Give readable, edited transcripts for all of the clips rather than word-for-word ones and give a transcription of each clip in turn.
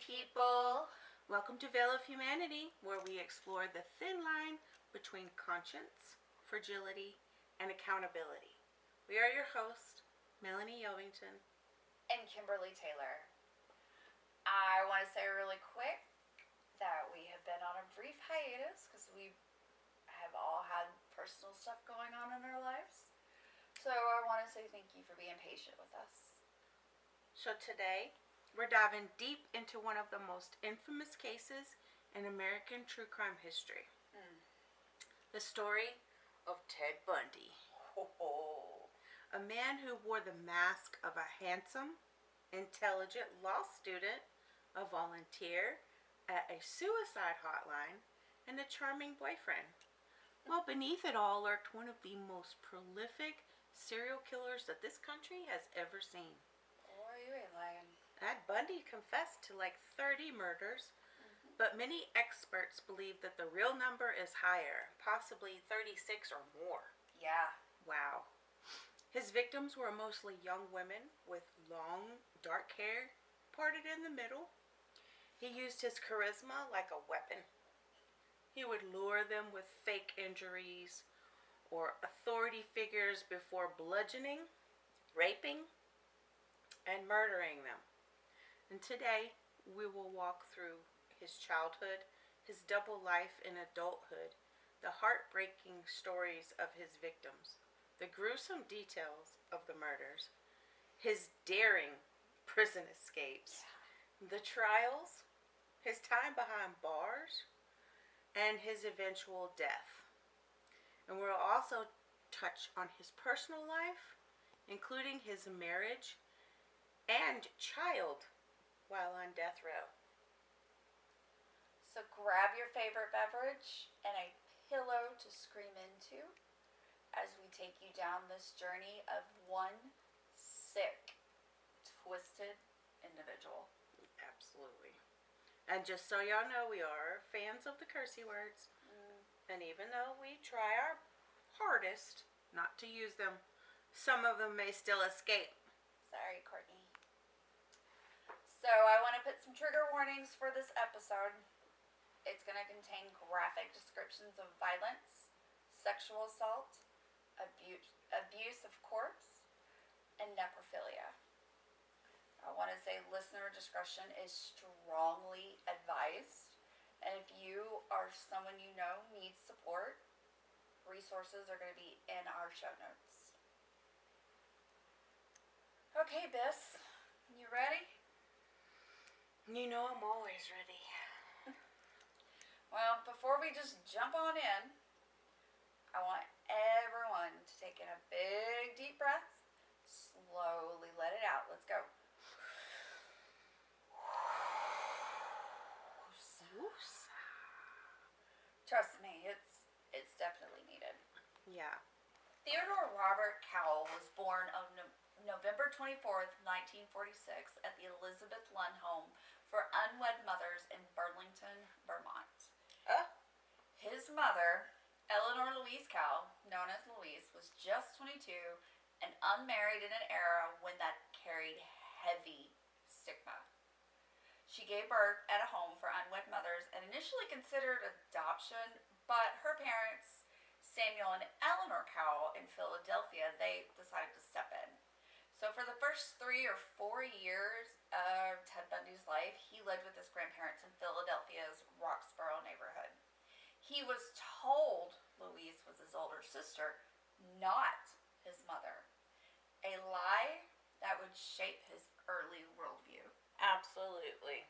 people. Welcome to Veil of Humanity, where we explore the thin line between conscience, fragility, and accountability. We are your hosts, Melonie Yelvington and Kimberly Taylor. I want to say really quick that we have been on a brief hiatus because we have all had personal stuff going on in our lives. So I want to say thank you for being patient with us. So today, we're diving deep into one of the most infamous cases in American true crime history. The story of Ted Bundy. A man who wore the mask of a handsome, intelligent law student, a volunteer at a suicide hotline, and a charming boyfriend. While beneath it all lurked one of the most prolific serial killers that this country has ever seen. Boy, you ain't lying. Ted Bundy confessed to like 30 murders, but many experts believe that the real number is higher, possibly 36 or more. Yeah. Wow. His victims were mostly young women with long, dark hair parted in the middle. He used his charisma like a weapon. He would lure them with fake injuries or authority figures before bludgeoning, raping, and murdering them. And today, we will walk through his childhood, his double life in adulthood, the heartbreaking stories of his victims, the gruesome details of the murders, his daring prison escapes, the trials, his time behind bars, and his eventual death. And we'll also touch on his personal life, including his marriage and child while on death row. So grab your favorite beverage and a pillow to scream into as we take you down this journey of one sick, twisted individual. Absolutely. And just so y'all know, we are fans of the cursey words. And even though we try our hardest not to use them, some of them may still escape. Sorry, Courtney. So I want to put some trigger warnings for this episode. It's going to contain graphic descriptions of violence, sexual assault, abuse of corpse, and necrophilia. I want to say listener discretion is strongly advised. And if you or someone you know needs support, resources are going to be in our show notes. Okay, Biss, you ready? You know I'm always ready. Well, before we just jump on in, I want everyone to take in a big deep breath. Slowly let it out. Let's go. Trust me, it's definitely needed. Yeah. Theodore Robert Cowell was born on November 24th, 1946 at the Elizabeth Lunn Home for Unwed Mothers in Burlington, Vermont. His mother, Eleanor Louise Cowell, known as Louise, was just 22 and unmarried in an era when that carried heavy stigma. She gave birth at a home for unwed mothers and initially considered adoption, but her parents, Samuel and Eleanor Cowell in Philadelphia, they decided to step in. So for the first 3 or 4 years of Ted Bundy's life, he lived with his grandparents in Philadelphia's Roxborough neighborhood. He was told Louise was his older sister, not his mother. A lie that would shape his early worldview. Absolutely.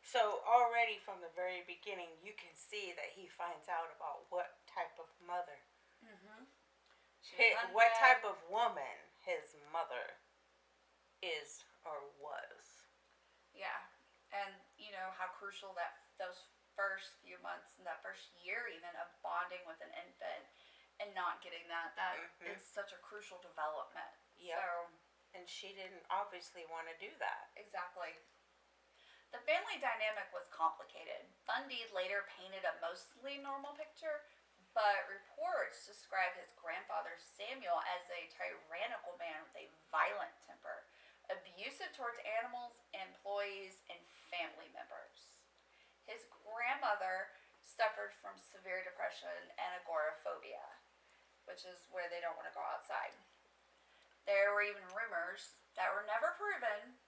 So already from the very beginning, you can see that he finds out about what type of mother, what type of woman his mother is or was. Yeah, and you know how crucial that those first few months and that first year even of bonding with an infant and not getting that is such a crucial development. Yep. So, and she didn't obviously want to do that. Exactly. The family dynamic was complicated. Bundy later painted a mostly normal picture, but reports describe his grandfather Samuel as a tyrannical man with a violent temper, abusive towards animals, employees, and family members. suffered from severe depression and agoraphobia, which is where they don't want to go outside. There were even rumors that were never proven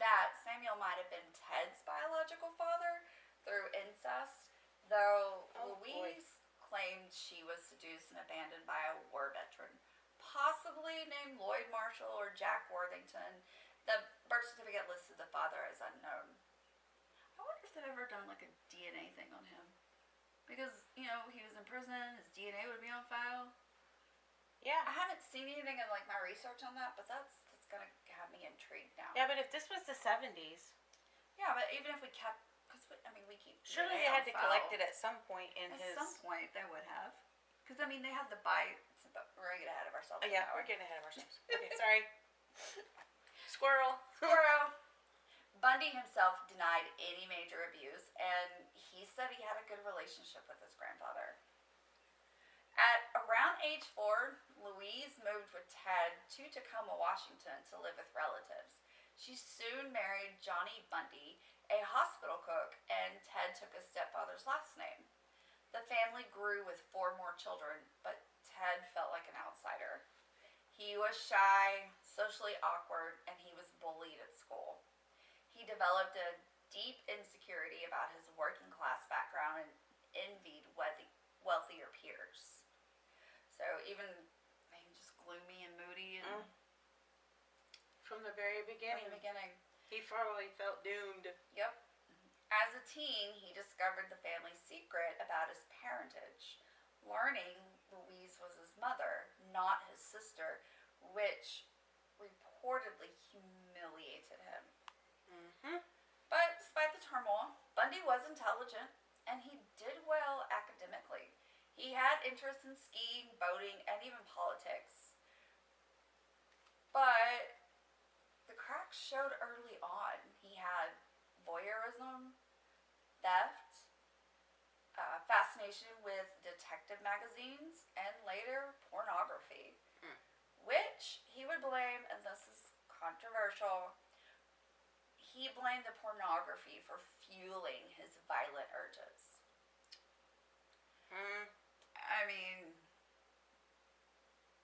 that Samuel might have been Ted's biological father through incest, though Louise claimed she was seduced and abandoned by a war veteran, possibly named Lloyd Marshall or Jack Worthington. The birth certificate listed the father as unknown. I wonder if they've ever done like a DNA thing on him. Because, he was in prison, his DNA would be on file. Yeah. I haven't seen anything in like my research on that, but that's gonna have me intrigued now. Yeah, but if this was the 70s. Yeah, but even if we kept, because we keep. Surely DNA they had on to file. collect it at some point in At his. some point they would have. Because they have the bite. We're gonna get ahead of ourselves. Oh, yeah, we're getting ahead of ourselves. Okay, sorry. Squirrel. Bundy himself denied any major abuse, and he said he had a good relationship with his grandfather. At around age 4, Louise moved with Ted to Tacoma, Washington to live with relatives. She soon married Johnny Bundy, a hospital cook, and Ted took his stepfather's last name. The family grew with 4 more children, but Ted felt like an outsider. He was shy, socially awkward, and he was bullied at school. He developed a deep insecurity about his working class background and envied wealthier peers. So even just gloomy and moody and from the very beginning. He probably felt doomed. Yep. As a teen, he discovered the family's secret about his parentage, learning Louise was his mother, not his sister, which reportedly humiliated him. But despite the turmoil, Bundy was intelligent, and he did well academically. He had interests in skiing, boating, and even politics. But the cracks showed early on. He had voyeurism, theft, fascination with detective magazines, and later pornography, which he would blame, and this is controversial, he blamed the pornography for fueling his violent urges. I mean,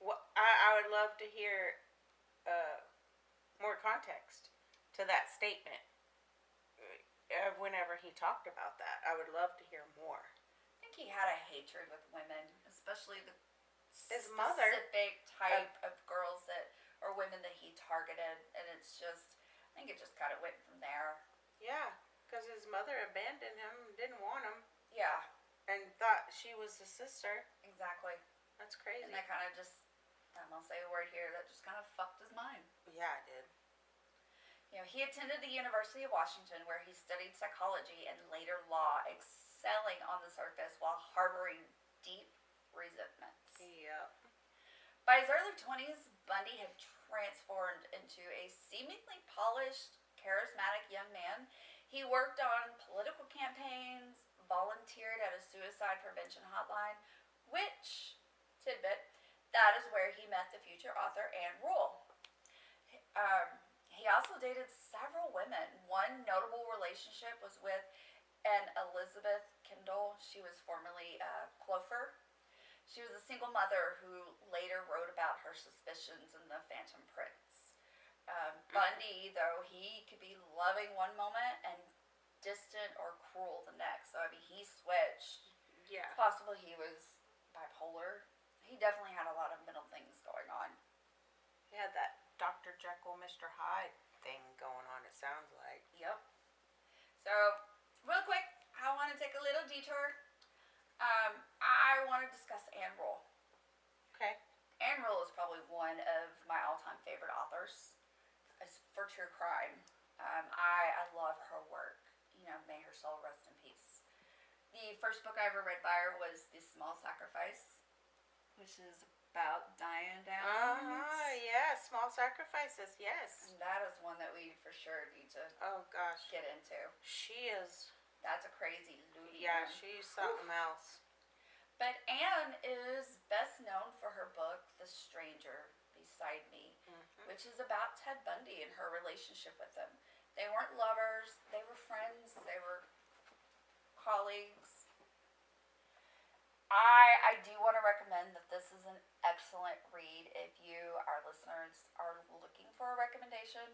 well, I would love to hear more context to that statement. Whenever he talked about that, I would love to hear more. I think he had a hatred with women, especially the his mother specific type of girls or women that he targeted, and it's just, I think it just kind of went from there. Yeah, because his mother abandoned him, didn't want him. Yeah. And thought she was his sister. Exactly. That's crazy. And that kind of just, I'm going to say a word here, that just kind of fucked his mind. Yeah, it did. He attended the University of Washington, where he studied psychology and later law, excelling on the surface while harboring deep resentments. Yep. By his early 20s, Bundy had transformed into a seemingly polished, charismatic young man. He worked on political campaigns, volunteered at a suicide prevention hotline, which, tidbit, that is where he met the future author Anne Rule. He also dated several women. One notable relationship was with an Elizabeth Kendall. She was formerly Clover. She was a single mother who later wrote about her suspicions in The Phantom Prince. Bundy, though, he could be loving one moment and distant or cruel the next. So, he switched. Yeah. It's possible he was bipolar. He definitely had a lot of mental things going on. He had that Dr. Jekyll, Mr. Hyde thing going on, it sounds like. Yep. So, real quick, I want to take a little detour. I want to discuss Anne Rule. Okay. Anne Rule is probably one of my all-time favorite authors for true crime. I love her work. May her soul rest in peace. The first book I ever read by her was The Small Sacrifice, which is about Diane Downs. Yeah, Small Sacrifices, yes. And that is one that we for sure need to get into. She is. That's a crazy loony. Yeah, she's something else. But Anne is best known for her book, The Stranger Beside Me, which is about Ted Bundy and her relationship with him. They weren't lovers, they were friends, they were colleagues, I do want to recommend that this is an excellent read if you, our listeners, are looking for a recommendation.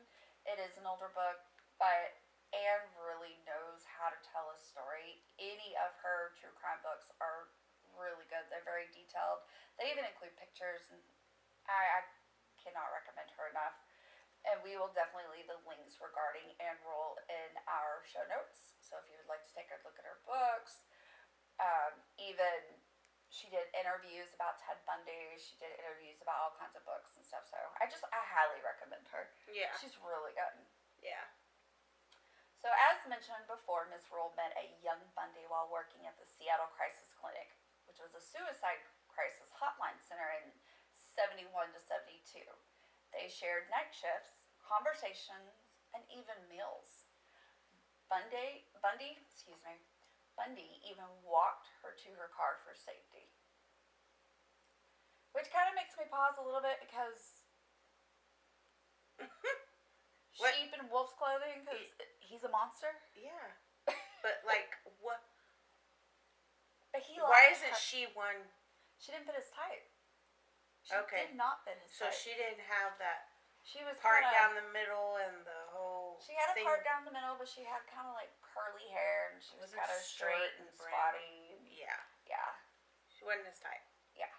It is an older book, but Anne really knows how to tell a story. Any of her true crime books are really good. They're very detailed. They even include pictures, and I cannot recommend her enough. And we will definitely leave the links regarding Anne Rule in our show notes. So if you would like to take a look at her books, even she did interviews about Ted Bundy. She did interviews about all kinds of books and stuff. So I highly recommend her. Yeah. She's really good. Yeah. So as mentioned before, Miss Rule met a young Bundy while working at the Seattle Crisis Clinic, which was a suicide crisis hotline center in 71 to 72. They shared night shifts, conversations, and even meals. Bundy even walked her to her car for safety. Which kind of makes me pause a little bit because sheep in wolf's clothing because he's a monster. Yeah. But like what? But he why isn't she one? She didn't fit his type. She did not fit his type. So she didn't have that. She was part down the middle and the whole. She had a part down the middle, but she had kind of like curly hair, and she was kind of straight and spotty. Yeah. Yeah. She wasn't his type. Yeah.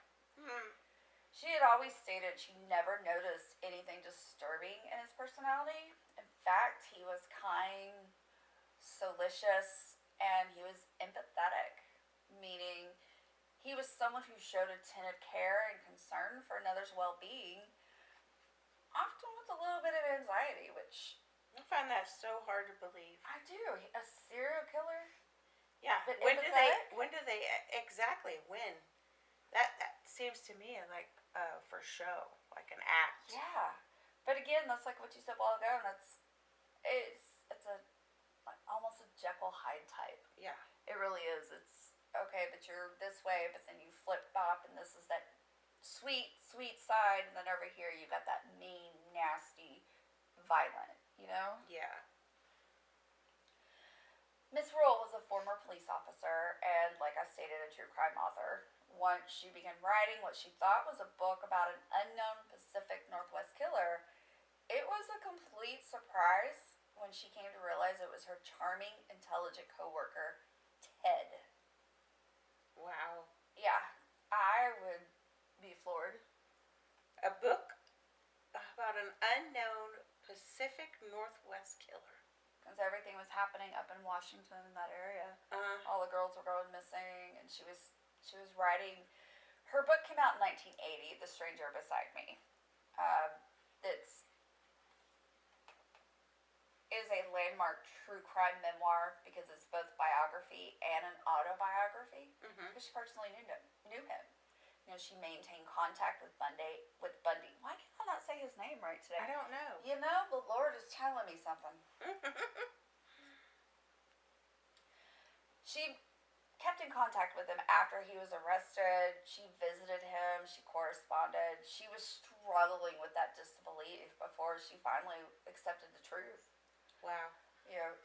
She had always stated she never noticed anything disturbing in his personality. In fact, he was kind, solicious, and he was empathetic, meaning he was someone who showed attentive care and concern for another's well-being, often with a little bit of anxiety, which I find that so hard to believe. I do. A serial killer? Yeah. But when do they exactly when? That seems to me like for show, like an act. Yeah. But again, that's like what you said a while ago, and it's a like almost a Jekyll Hyde type. Yeah. It really is. It's okay, but you're this way, but then you flip bop, and this is that sweet, sweet side, and then over here you got that mean, nasty, violent, you know? Yeah. Miss Rule was a former police officer and, like I stated, a true crime author. Once she began writing what she thought was a book about an unknown Pacific Northwest killer, it was a complete surprise when she came to realize it was her charming, intelligent coworker, Ted. Wow. Yeah, I would be floored. A book about an unknown Pacific Northwest killer. Because everything was happening up in Washington in that area. All the girls were going missing, and she was writing. Her book came out in 1980, The Stranger Beside Me. It is a landmark true crime memoir because it's both biography and an autobiography. Because she personally knew him. You know, she maintained contact with Bundy. Why can I not say his name right today? I don't know. You know, the Lord is telling me something. She kept in contact with him after he was arrested. She visited him. She corresponded. She was struggling with that disbelief before she finally accepted the truth. Wow. You know,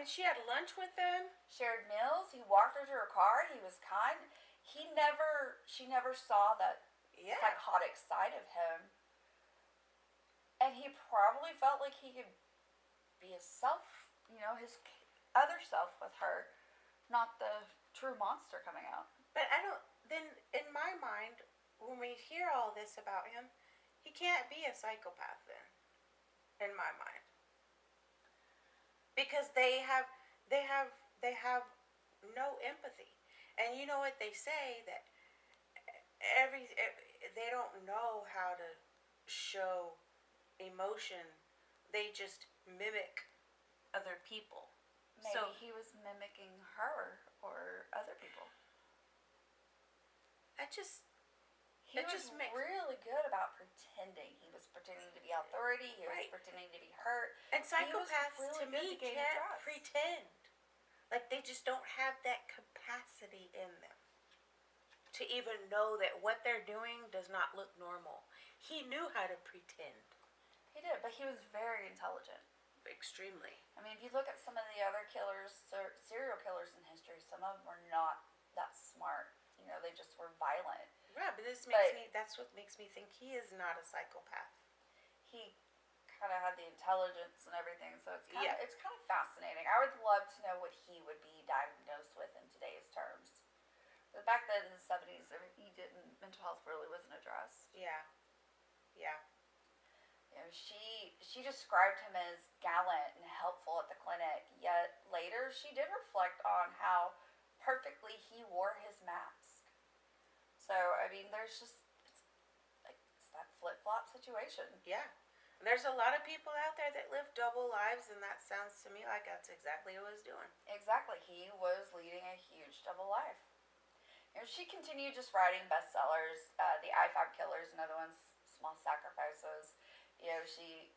she had lunch with him. Shared meals. He walked her to her car. He was kind. She never saw that psychotic side of him. And he probably felt like he could be his self, you know, his other self with her, not the true monster coming out. But then in my mind, when we hear all this about him, he can't be a psychopath then, in my mind. Because they have no empathy. And you know what they say, that they don't know how to show emotion. They just mimic other people. Maybe he was mimicking her or other people. He was really good about pretending. He was pretending to be authority. He was pretending to be hurt. And psychopaths, really to me, can't pretend. Like, they just don't have that capacity in them to even know that what they're doing does not look normal. He knew how to pretend. He did, but he was very intelligent. Extremely. I mean, if you look at some of the other killers, serial killers in history, some of them were not that smart. You know, they just were violent. Right, but that's what makes me think he is not a psychopath. He kind of had the intelligence and everything, so Yeah. it's kind of fascinating. I would love to know what he would be diagnosed with in today's terms. But back then in the 70s, he didn't, mental health really wasn't addressed. Yeah. Yeah. You know, she described him as gallant and helpful at the clinic, yet later she did reflect on how perfectly he wore his mask. So, I mean, there's just, it's that flip-flop situation. Yeah. There's a lot of people out there that live double lives, and that sounds to me like that's exactly what he was doing. Exactly. He was leading a huge double life. You know, she continued just writing bestsellers, The I-5 Killers and other ones, Small Sacrifices. You know, she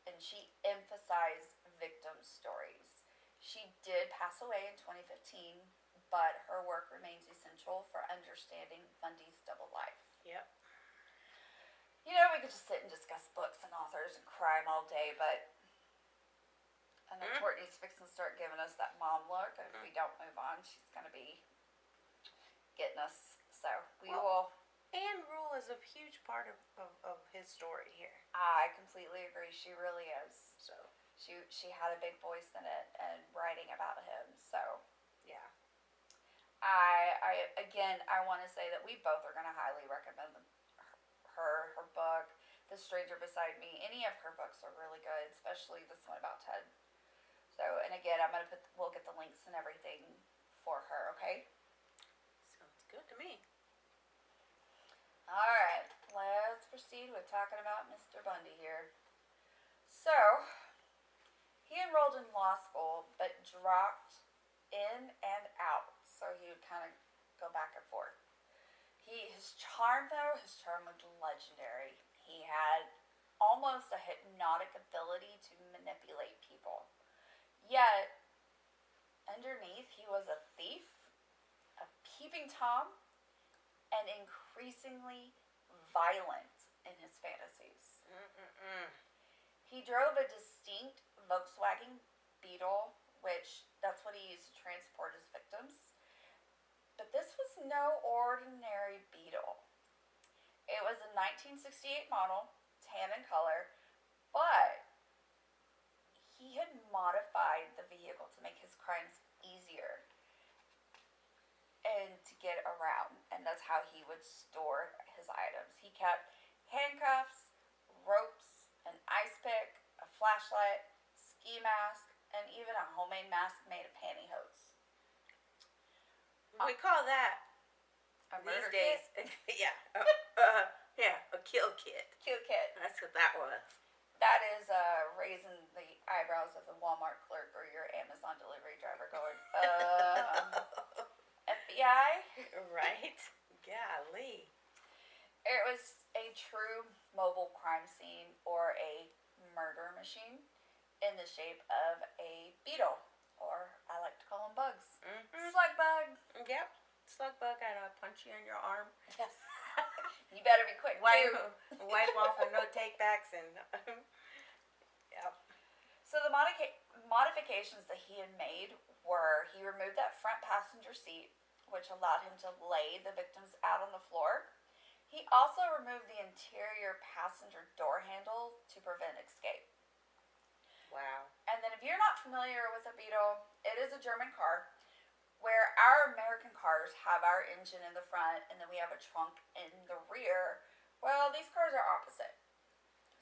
emphasized victim stories. She did pass away in 2015, but her work remains essential for understanding Bundy's double life. Yep. You know, we could just sit and discuss books and authors and crime all day, but I know Courtney's fixing to start giving us that mom look. If we don't move on, she's going to be getting us. So we will. Anne Rule is a huge part of his story here. I completely agree. She really is. So she had a big voice in it and writing about him. So yeah. I want to say that we both are going to highly recommend her book, The Stranger Beside Me. Any of her books are really good, especially this one about Ted. So, and again, we'll get the links and everything for her, okay? Sounds good to me. All right, let's proceed with talking about Mr. Bundy here. So, he enrolled in law school, but dropped in and out. So he would kind of go back and forth. His charm was legendary. He had almost a hypnotic ability to manipulate people. Yet, underneath, he was a thief, a peeping Tom, and increasingly violent in his fantasies. He drove a distinct Volkswagen Beetle, which that's what he used to transport his victims. But this was no ordinary Beetle. It was a 1968 model, tan in color, but he had modified the vehicle to make his crimes easier and to get around, and that's how he would store his items. He kept handcuffs, ropes, an ice pick, a flashlight, ski mask, and even a homemade mask made of pantyhose. We call that A these murder days. kit? Yeah. A kill kit. Kill kit. That's what that was. That is raising the eyebrows of the Walmart clerk or your Amazon delivery driver going, FBI? Right? Golly. It was a true mobile crime scene or a murder machine in the shape of a beetle, or I like to call them bugs. Slug bug. Yep. Slug bug and a punch you in your arm. Yes. You better be quick Wipe off and no take backs and yep. So the modifications that he had made were he removed that front passenger seat, which allowed him to lay the victims out on the floor. He also removed the interior passenger door handle to prevent escape. Wow. And then if you're not familiar with a Beetle, it is a German car where our American cars have our engine in the front and then we have a trunk in the rear. Well, these cars are opposite.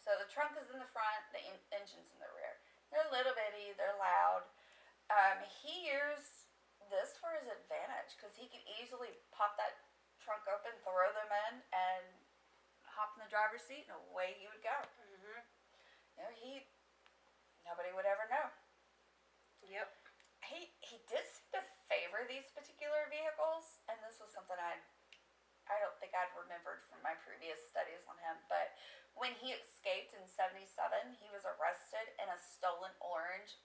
So the trunk is in the front, the engine's in the rear. They're little bitty, they're loud. He used this for his advantage because he could easily pop that trunk open, throw them in, and hop in the driver's seat, and away he would go. You know, nobody would ever know. Yep. He did seem to favor these particular vehicles, and this was something I don't think I'd remembered from my previous studies on him, but when he escaped in 1977, he was arrested in a stolen orange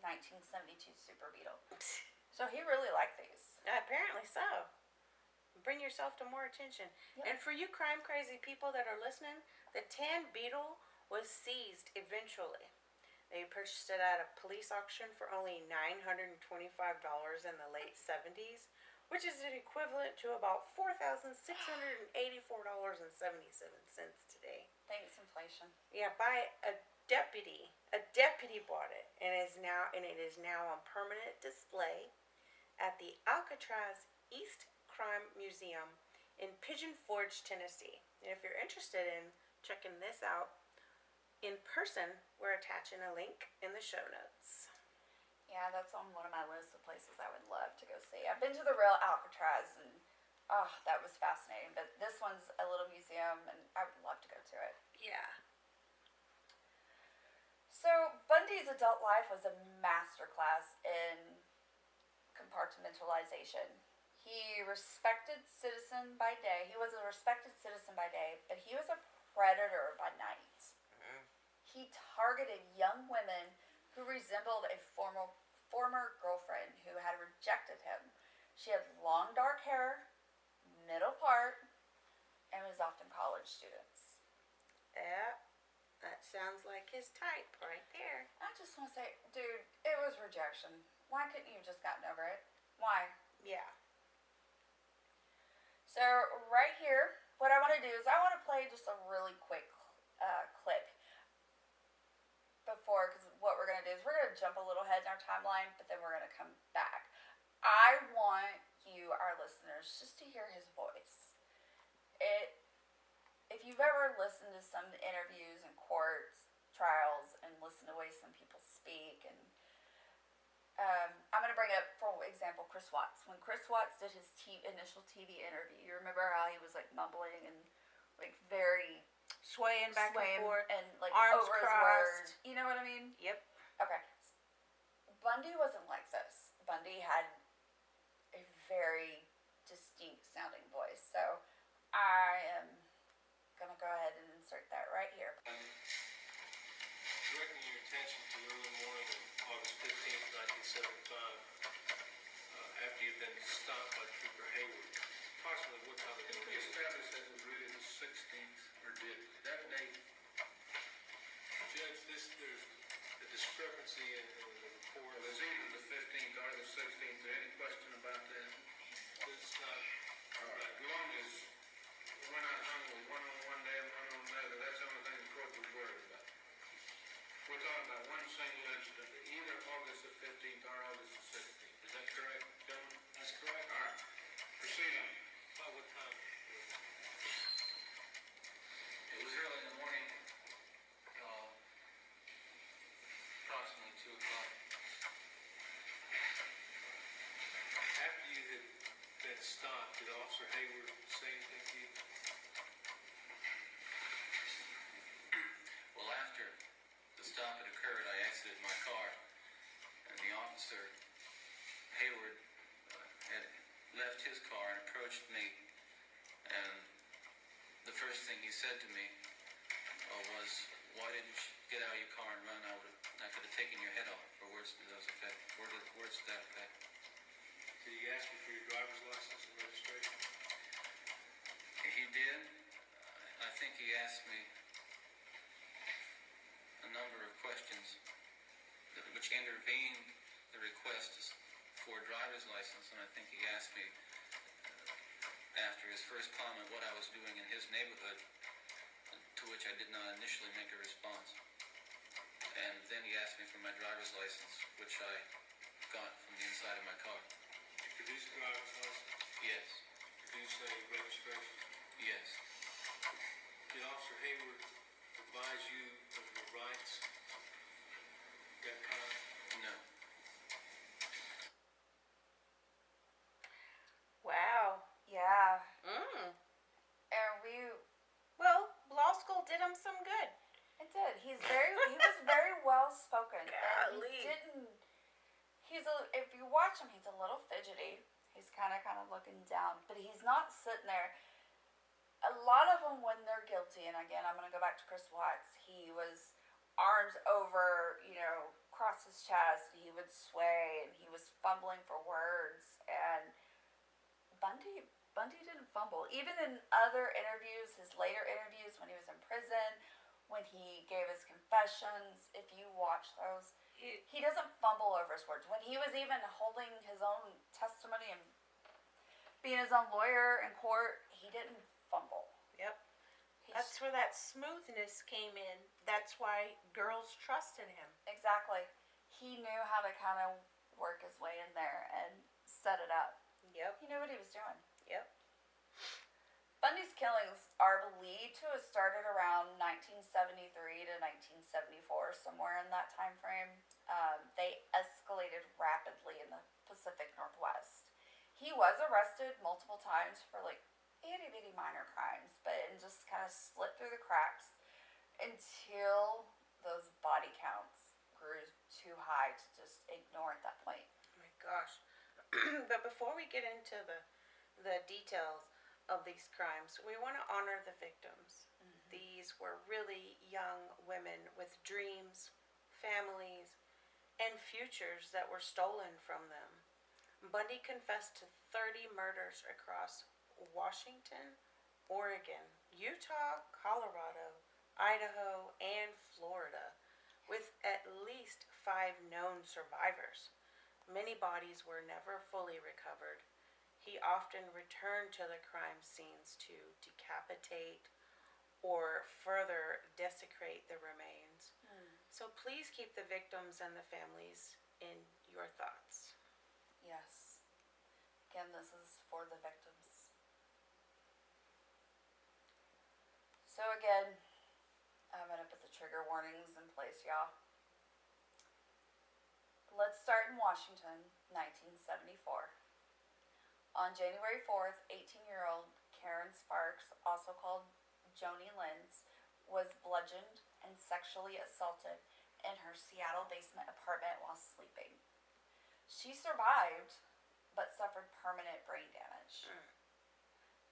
1972 Super Beetle. So he really liked these. Apparently so. Bring yourself to more attention. Yep. And for you crime crazy people that are listening, the tan Beetle was seized eventually. They purchased it at a police auction for only $925 in the late 70s, which is an equivalent to about $4,684.77 today. Thanks, inflation. Yeah, by a deputy. A deputy bought it, and it is now on permanent display at the Alcatraz East Crime Museum in Pigeon Forge, Tennessee. And if you're interested in checking this out in person, we're attaching a link in the show notes. Yeah, that's on one of my lists of places I would love to go see. I've been to the real Alcatraz, and that was fascinating. But this one's a little museum, and I would love to go to it. Yeah. So Bundy's adult life was a masterclass in compartmentalization. He was a respected citizen by day, but he was a predator by night. He targeted young women who resembled a former girlfriend who had rejected him. She had long dark hair, middle part, and was often college students. Yeah, that sounds like his type right there. I just want to say, dude, it was rejection. Why couldn't you have just gotten over it? Why? Yeah. So right here, what I want to do is I want to play just a really quick clip before, because what we're going to do is we're going to jump a little ahead in our timeline, but then we're going to come back. I want you, our listeners, just to hear his voice. If you've ever listened to some interviews in courts, trials, and listened to the way some people speak, and I'm going to bring up, for example, Chris Watts. When Chris Watts did his initial TV interview, you remember how he was like mumbling and like very swaying back and forth, and like arms over crossed. his word. You know what I mean? Yep. Okay. Bundy wasn't like this. Bundy had a very distinct sounding voice. So I am going to go ahead and insert that right here. Directing your attention to the early morning of August 15th, 1975, after you've been stopped by Trooper Hayward. Approximately what time? Can we establish that it was really the 16th, or did that date? Judge, there's a discrepancy in the report. Well, it's either the 15th or the 16th. Is there any question about that? It's not. All right. As long as we're not hung with one on one day and one on another, that's the only thing the court was worried about. We're talking about one single incident, either August the 15th or August the 16th. Is that correct, gentlemen? That's correct. All right. Proceed on. About what time? It was early in the morning, approximately 2 o'clock. After you had been stopped, did Officer Hayward say anything to you? Well, after the stop had occurred, I exited my car, and the officer, Hayward, had left his car and approached me, and the first thing he said to me was, "Why didn't you get out of your car and run? I could have taken your head off," or words to that effect. Did he ask you for your driver's license and registration? He did. I think he asked me a number of questions which intervened the request for a driver's license, and I think he asked me after his first comment what I was doing in his neighborhood, to which I did not initially make a response. And then he asked me for my driver's license, which I got from the inside of my car. You produced a driver's license? Yes. Produce a registration? Yes. Did Officer Hayward advise you of your rights at that time? No. Wow. Yeah. Mm. And Well, law school did him some good. it did. He was very well spoken. And Golly. if you watch him, he's a little fidgety. He's kind of looking down, but he's not sitting there. A lot of them, when they're guilty, and again, I'm going to go back to Chris Watts, he was arms over, across his chest, he would sway, and he was fumbling for words, and Bundy didn't fumble. Even in other interviews, his later interviews when he was in prison, when he gave his confessions, if you watch those, he doesn't fumble over his words. When he was even holding his own testimony, and Being his own lawyer in court, he didn't fumble. Yep. He's- That's where that smoothness came in. That's why girls trusted him. exactly. He knew how to kind of work his way in there and set it up. Yep. He knew what he was doing. Yep. Bundy's killings are believed to have started around 1973 to 1974, somewhere in that time frame. They escalated rapidly in the Pacific Northwest. He was arrested multiple times for like itty bitty minor crimes, but it just kind of slipped through the cracks until those body counts grew too high to just ignore at that point. Oh my gosh. But before we get into the details of these crimes, we want to honor the victims. Mm-hmm. These were really young women with dreams, families, and futures that were stolen from them. Bundy confessed to 30 murders across Washington, Oregon, Utah, Colorado, Idaho, and Florida, with at least 5 known survivors. Many bodies were never fully recovered. He often returned to the crime scenes to decapitate or further desecrate the remains. So please keep the victims and the families in your thoughts. Yes. Again, this is for the victims. So again, I'm going to put the trigger warnings in place, y'all. Let's start in Washington, 1974. On January 4th, 18-year-old Karen Sparks, also called Joni Lenz, was bludgeoned and sexually assaulted in her Seattle basement apartment while sleeping. She survived, but suffered permanent brain damage.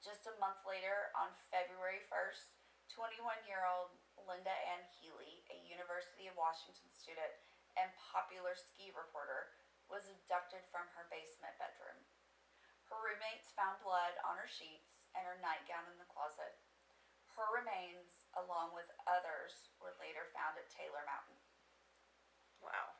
Just a month later, on February 1st, 21-year-old Linda Ann Healy, a University of Washington student and popular ski reporter, was abducted from her basement bedroom. Her roommates found blood on her sheets and her nightgown in the closet. Her remains, along with others, were later found at Taylor Mountain. Wow.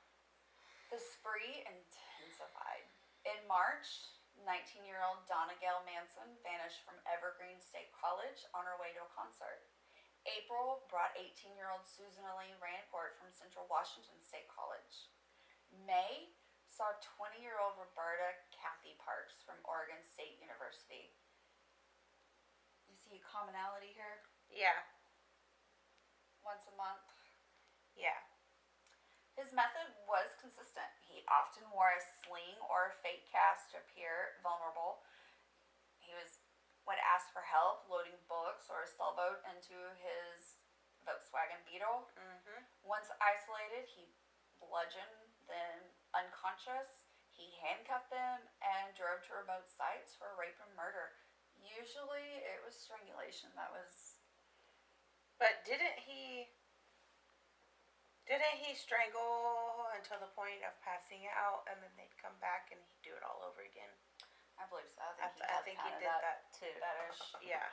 The spree intensified. In March, 19-year-old Donna Gail Manson vanished from Evergreen State College on her way to a concert. April brought 18-year-old Susan Elaine Rancourt from Central Washington State College. May saw 20-year-old Roberta Kathy Parks from Oregon State University. You see a commonality here? Yeah. Once a month. Yeah. His method was consistent. He often wore a sling or a fake cast to appear vulnerable. He would ask for help loading books or a sailboat into his Volkswagen Beetle. Mm-hmm. Once isolated, he bludgeoned them unconscious. He handcuffed them and drove to remote sites for rape and murder. Usually it was strangulation that was... But didn't he strangle until the point of passing out, and then they'd come back and he'd do it all over again? I believe so. I think he did that too. Fetish. Yeah.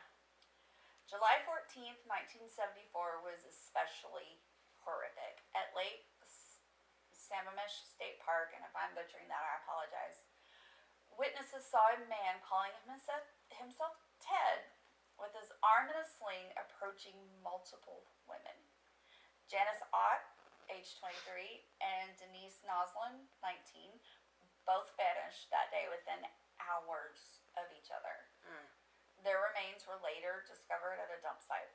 July 14th, 1974 was especially horrific. At Lake Sammamish State Park, and if I'm butchering that, I apologize. Witnesses saw a man calling himself Ted with his arm in a sling approaching multiple women. Janice Ott, age 23, and Denise Noslin, 19, both vanished that day within hours of each other. Their remains were later discovered at a dump site.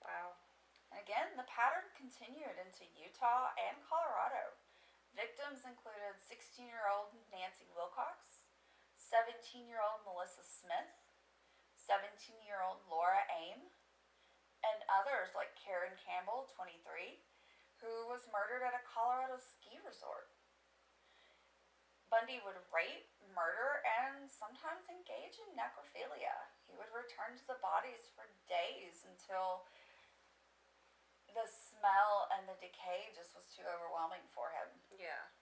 Wow. And again, the pattern continued into Utah and Colorado. Victims included 16-year-old Nancy Wilcox, 17-year-old Melissa Smith, 17-year-old Laura Aim, and others like Karen Campbell, 23, who was murdered at a Colorado ski resort. Bundy would rape, murder, and sometimes engage in necrophilia. He would return to the bodies for days until the smell and the decay just was too overwhelming for him. Yeah.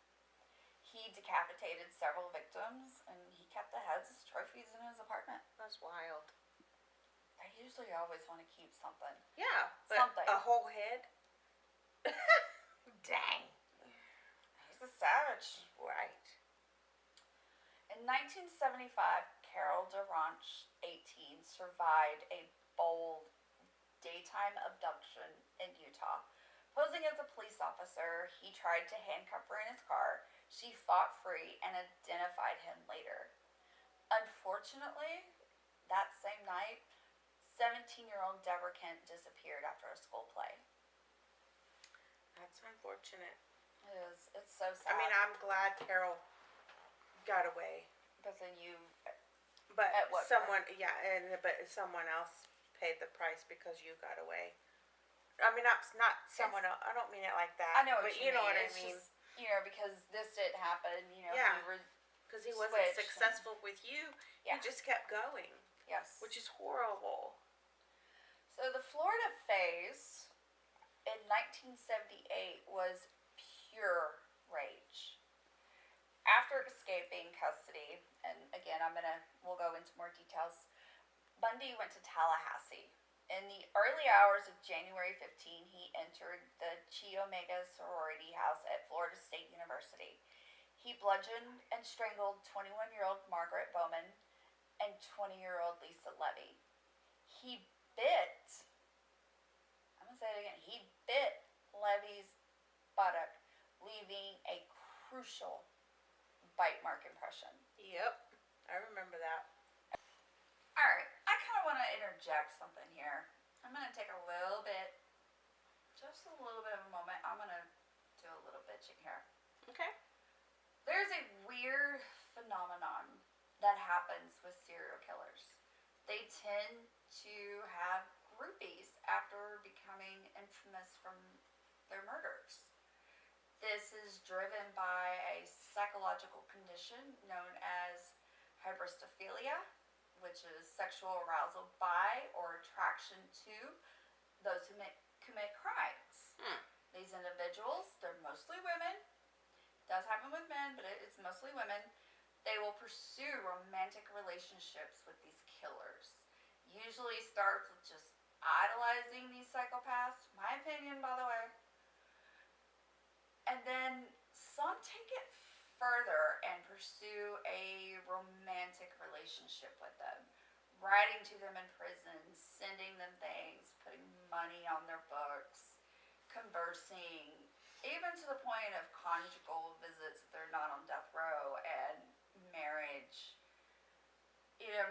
He decapitated several victims, and he kept the heads as trophies in his apartment. That's wild. They usually always want to keep something. Yeah, but Something. a whole head? Dang. He's a savage. Right. In In 1975, Carol DeRanche, 18, survived a bold daytime abduction in Utah. Posing as a police officer, he tried to handcuff her in his car. She fought free and identified him later. Unfortunately, that same night, 17-year-old Deborah Kent disappeared after a school play. That's unfortunate. It is. It's so sad. I mean, I'm glad Carol got away. But then But At what someone, but someone else paid the price because you got away. I mean, not someone else. I don't mean it like that. I know what but you know mean. what I It's mean. just, because this didn't happen, Yeah. we were, Because he wasn't switched successful with you. Yeah. He just kept going, yes. which is horrible. So the Florida phase in 1978 was pure rage. After escaping custody, and again, we'll go into more details, Bundy went to Tallahassee. In the early hours of January 15, he entered the Chi Omega sorority house at Florida State University. He bludgeoned and strangled 21-year-old Margaret Bowman and 20-year-old Lisa Levy. He bit, I'm going to say it again, he bit Levy's buttock, leaving a crucial bite mark impression. Yep, I remember that. Alright, I kind of want to interject something here. I'm going to take just a little bit of a moment. I'm going to do a little bitching here. Okay. There's a weird phenomenon that happens with serial killers. They tend to have groupies after becoming infamous from their murders. This is driven by a psychological condition known as hybristophilia, which is sexual arousal by or attraction to those who commit crimes. These individuals, they're mostly women. Does happen with men, but it's mostly women. They will pursue romantic relationships with these killers. Usually starts with just idolizing these psychopaths. My opinion, by the way. And then some take it further and pursue a romantic relationship with them. Writing to them in prison, sending them things, putting money on their books, conversing, even to the point of conjugal visits if they're not on death row, and marriage.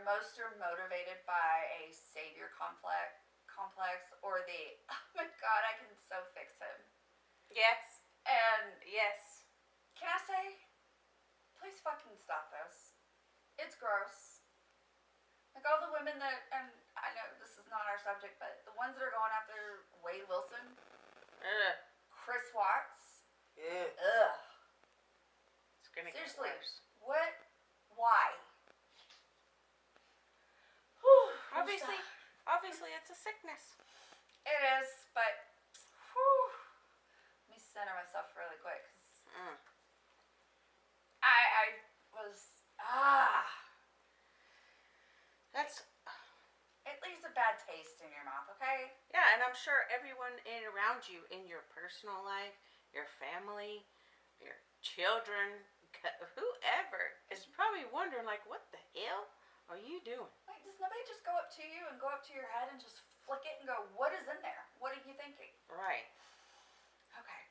Most are motivated by a savior complex or the, oh my god, I can so fix him. Yes. And Yes. can I say, please fucking stop this. It's gross. Like all the women that, and I know this is not our subject, but the ones that are going after Wade Wilson, Chris Watts, ugh. It's gonna Seriously, get worse. what? Why? Obviously, it's a sickness. It is, but let me center myself really quick. 'Cause I was That's it leaves a bad taste in your mouth. Okay. yeah, and I'm sure everyone around you in your personal life, your family, your children, whoever is probably wondering like, what the hell are you doing? Like, does nobody just go up to you and go up to your head and just flick it and go, what is in there? What are you thinking? Right. Okay.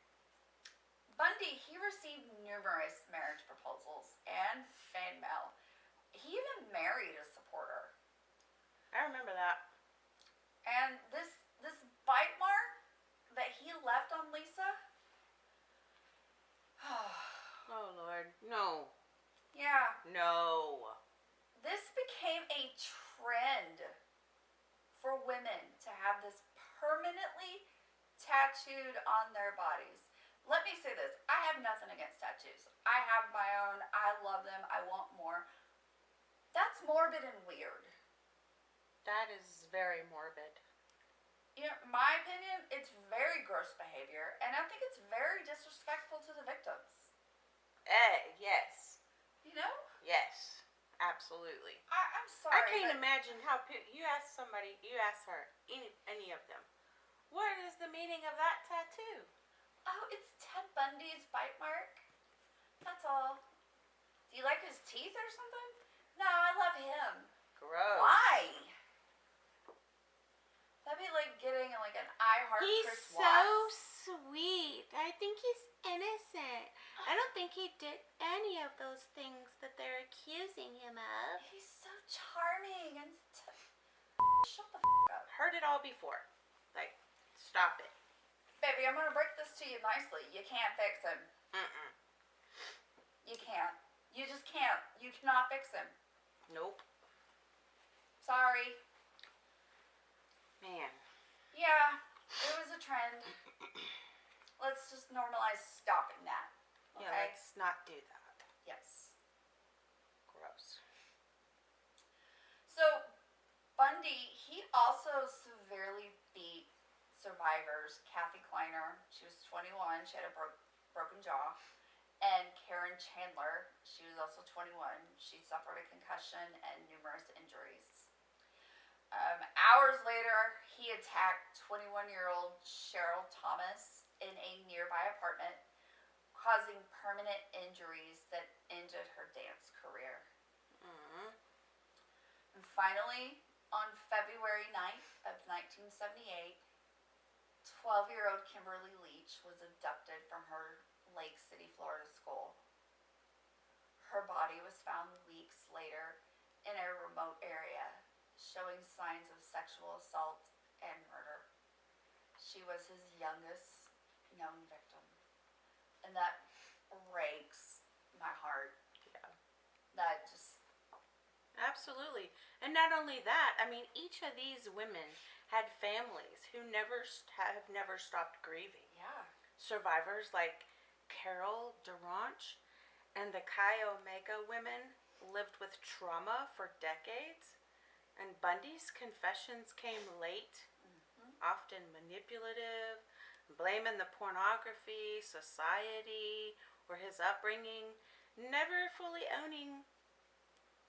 Bundy, he received numerous marriage proposals and fan mail. He even married a supporter. I remember that. And this bite mark that he left on Lisa. Oh Lord, no. Yeah. No. This became a trend for women to have this permanently tattooed on their bodies. Let me say this. I have nothing against tattoos. I have my own. I love them. I want more. That's morbid and weird. That is very morbid. My opinion, it's very gross behavior, and I think it's very disrespectful to the victims. Yes. Yes. Absolutely. I'm sorry. I can't but imagine how you ask her, any of them, what is the meaning of that tattoo? Oh, it's Ted Bundy's bite mark. That's all. Do you like his teeth or something? No, I love him. Gross. Why? That'd be like getting like an I Heart He's Chris so Watts. sweet. I think he's innocent. I don't think he did any of those things that they're accusing him of. He's so charming and shut the up. Heard it all before. Like, stop it. Baby, I'm gonna break this to you nicely. You can't fix him. Mm-mm. You can't. You just can't. You cannot fix him. Nope. Sorry. Man. Yeah, it was a trend. Let's just normalize stopping that. Okay? Yeah, let's not do that. Yes. Gross. So, Bundy, he also severely beat survivors. Kathy Kleiner, she was 21, she had a broken jaw. And Karen Chandler, she was also 21. She suffered a concussion and numerous injuries. Hours later, he attacked 21-year-old Cheryl Thomas in a nearby apartment, causing permanent injuries that ended her dance career. Mm-hmm. And finally, on February 9th of 1978, 12-year-old Kimberly Leach was abducted from her Lake City, Florida school. Her body was found weeks later in a remote area, showing signs of sexual assault and murder. She was his youngest known victim. And that breaks my heart. Yeah. That just... Absolutely. And not only that, I mean, each of these women had families who have never stopped grieving. Yeah. Survivors like Carol Durant and the Chi Omega women lived with trauma for decades. And Bundy's confessions came late, often manipulative, blaming the pornography, society, or his upbringing, never fully owning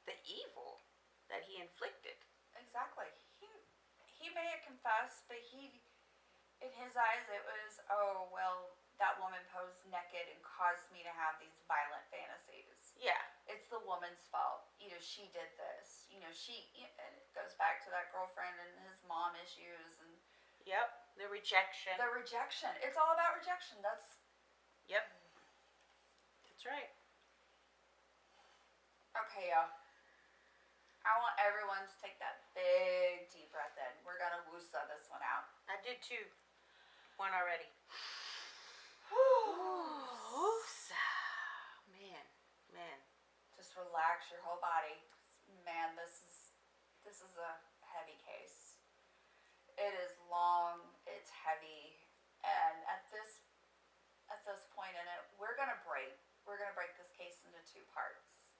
the evil that he inflicted. Exactly. He may have confessed, but in his eyes, it was, oh, well, that woman posed naked and caused me to have these violent fantasies. Yeah. It's the woman's fault. She did this. And it goes back to that girlfriend and his mom issues and... Yep. The rejection. The rejection. It's all about rejection. Yep. That's right. Okay, y'all. I want everyone to take that big deep breath in. We're gonna woosah this one out. I did too. One already. Man. Just relax your whole body. Man, this is a heavy case. It is long, it's heavy, and at this point in it, we're gonna break this case into two parts.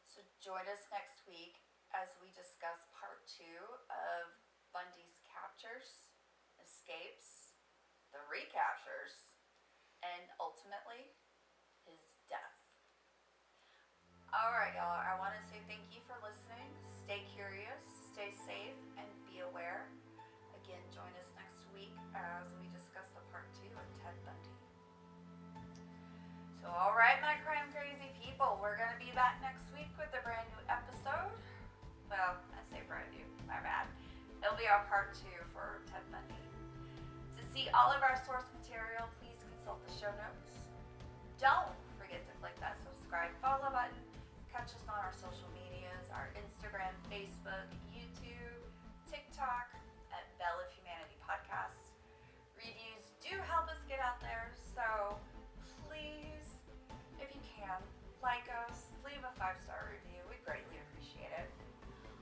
So join us next week as we discuss part 2 of Bundy's captures, escapes, the recaptures, and ultimately his death. Alright, y'all, I want to say thank you for listening. Stay curious, stay safe, and be aware. Again, join us next week as we discuss the part 2 of Ted Bundy. So, alright, my crime crazy people, we're going to be back next week with a brand new episode. Well, I say brand new, my bad. It'll be our part 2 for Ted Bundy. To see all of our source material, please consult the show notes. Don't forget to click that subscribe, follow button. Catch us on our social medias, our Instagram, Facebook, YouTube, TikTok, at Bell of Humanity Podcast. Reviews do help us get out there, so please, if you can, like us, leave a 5-star review. We greatly appreciate it.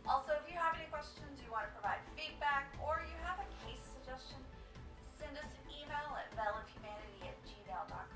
Also, if you have any questions, you want to provide feedback, or you have a case suggestion, send us an email at bellofhumanity@gmail.com.